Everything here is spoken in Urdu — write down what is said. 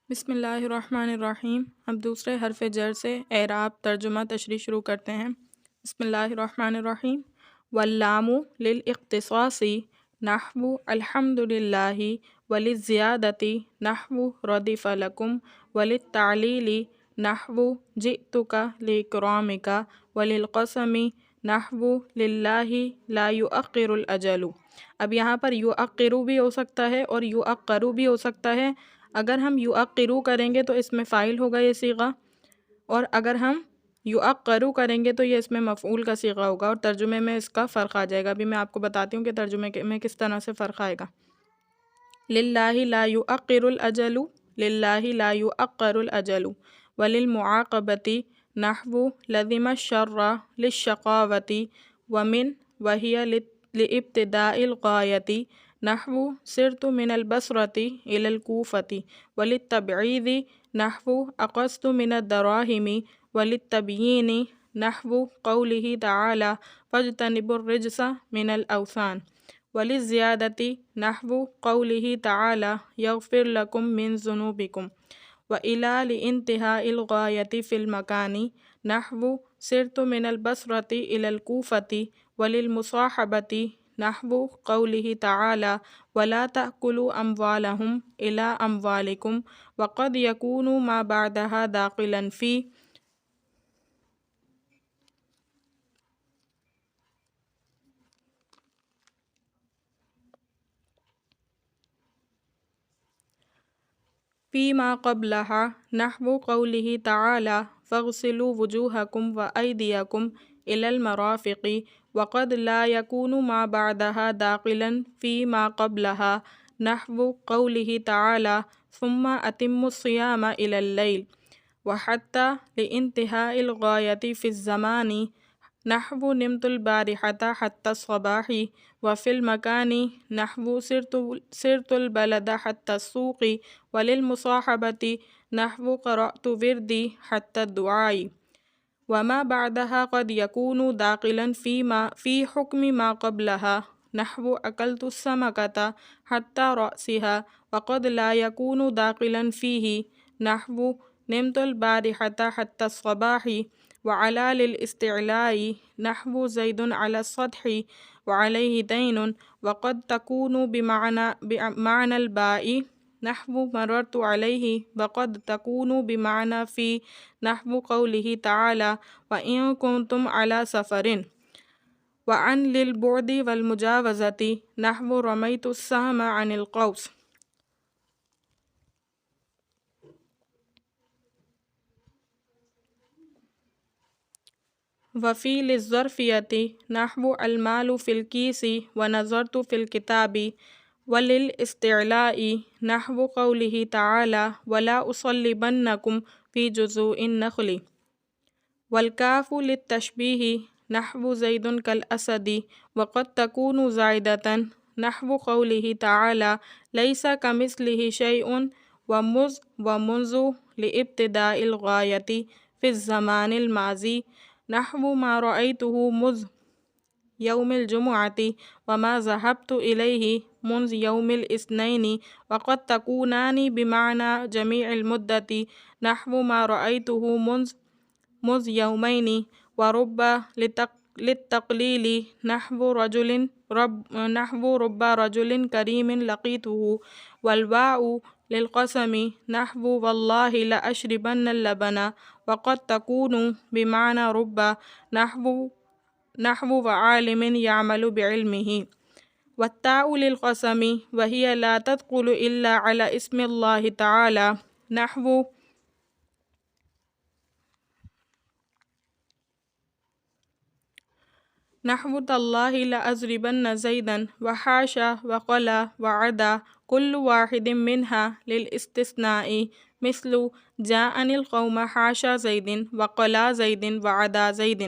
بسم اللہ الرحمن الرحیم۔ اب دوسرے حرف جر سے اعراب ترجمہ تشریح شروع کرتے ہیں۔ بسم اللہ الرحمن الرحیم۔ واللام للاختصاص نحو الحمد للہ، وللزیادۃ نحو ردف لکم، وللتعلیل نحو جئتک لاکرامک، وللقسم نحو للہ لا یؤخر الاجل۔ اب یہاں پر یؤخر بھی ہو سکتا ہے اور یؤخر بھی ہو سکتا ہے۔ اگر ہم یؤخر کریں گے تو اس میں فاعل ہوگا یہ صیغہ، اور اگر ہم یؤخر کریں گے تو یہ اس میں مفعول کا صیغہ ہوگا، اور ترجمے میں اس کا فرق آ جائے گا۔ ابھی میں آپ کو بتاتی ہوں کہ ترجمے میں کس طرح سے فرق آئے گا۔ للہ لا یؤخر الاجل، للہ لا یؤخر الاجل، وللمعاقبۃ نحو لزم الشر للشقاوۃ، ومن وہی لابتداء الغایۃ نحو سرت من البصرۃ الی الکوفۃ، وللتبعیض نحو اخذت من الدراہم، وللتبیین نحو قولہ تعالی فاجتنبوا الرجس من الاوثان، وللزیادۃ نحو قولہ تعالی یغفر لکم من ذنوبکم، وإلی لانتہاء الغایۃ فی المکان نحو سرت من البصرۃ الی الکوفۃ، وللمصاحبۃ نحو قولہ تعالی ولا تأکلوا اموالہم الی اموالکم، وقد یکون ما بعدها داخلا فی ما قبلها نحو قولہ تعالی فاغسلوا وجوہکم وایدیکم الی المرافق، وقد لا یکون ما بعدها داخلا فی ما قبلها نحو قولہ تعالی ثم اتموا الصیام الی اللیل، وحتی لانتہاء الغایۃ فی الزمان نحو نمت البارحۃ حتی الصباح، وفی المکان نحو سرت البلد حتی السوق، وللمصاحبۃ نحو قرأت وردی حتی الدعاء، وما بعدها قد یکون داخلا فی حکم ما قبلها نحو اکلت السمکۃ حتی رأسها، وقد لا یکون داخلا فیہ نحو نمت البارحۃ حتی الصباح، وعلی للاستعلاء نحو زید علی السطح وعلیہ دین، وقد تکون بمعنی الباء نحو مررت علیہ، وقد تکون بمعنی فی نحو قولہ تعالی وإن کنتم علی سفر، وعن للبعد والمجاوزۃ نحو رمیت السہم عن القوس، وفی للظرفیۃ نحو المال فی الکیس ونظرت فی الکتاب، وللاستعلاء نحو قولہ تعالی ولا اصلبنکم فی جذوع النخل، والکاف للتشبیہ نحو زید کالاسد، وقد تکون زائدۃ نحو قولہ تعالی لیس کمثلہ شیء، ومنذ لابتداء الغایۃ فی الزمان الماضی نحو ما رأیتہ منذ یوم الجمعۃ، وما ذهبت الیہ منذ یوم الاثنین، وقد تکونان بمعنی جمیع المدۃ نحو ما رأیتہ منذ یومین، ورب للتقلیل نحو رب رجل کریم لقیتہ، والواء للقسم نحو واللہ لأشربن اللبن، وقد تکون بمعنی رب نحو وعالم یعمل بعلمہ، والتاء للقسم وہی لا تدخل الا علی اسم اللہ تعالی نحو تاللہ لأضربن زیدا، وحاشا وقلا وعدا کل واحد منها للاستثناء، مثل جاءنی القوم حاشا زید، وقلا زید، وعدا زید،